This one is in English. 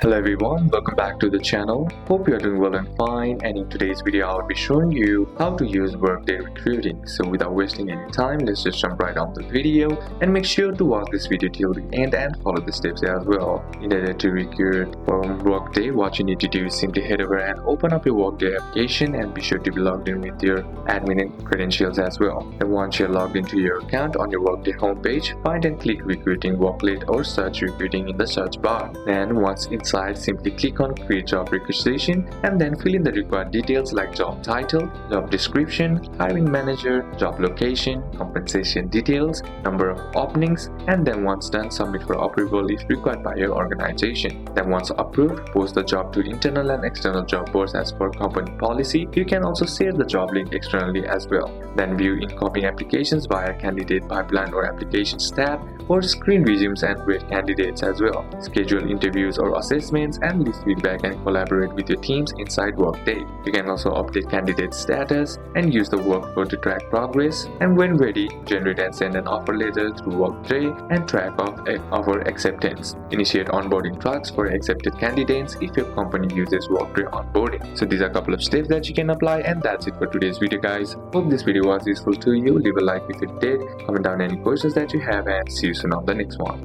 Hello everyone, welcome back to the channel. Hope you are doing well and fine, and in today's video I'll be showing you how to use Workday recruiting. So without wasting any time, let's just jump right on the video and make sure to watch this video till the end and follow the steps as well. In order to recruit from Workday, what you need to do is simply head over and open up your Workday application and be sure to be logged in with your admin credentials as well. And once you're logged into your account on your Workday homepage, find and click recruiting workload or search recruiting in the search bar. Then once inside, simply click on create job requisition and then fill in the required details like job title, job description, hiring manager, job location, compensation details, number of openings, and then once done, submit for approval if required by your organization. Then once approved, post the job to internal and external job boards as per company policy. You can also share the job link externally as well. Then view incoming applications via candidate pipeline or applications tab, or screen resumes and rate candidates as well. Schedule interviews or assessments and leave feedback and collaborate with your teams inside Workday. You can also update candidate status and use the workflow to track progress, and when ready, generate and send an offer letter through Workday and track of offer acceptance. Initiate onboarding tracks for accepted candidates if your company uses Workday onboarding. So these are a couple of steps that you can apply, and that's it for today's video guys. Hope this video was useful to you. Leave a like if it did, comment down any questions that you have, and see you soon on the next one.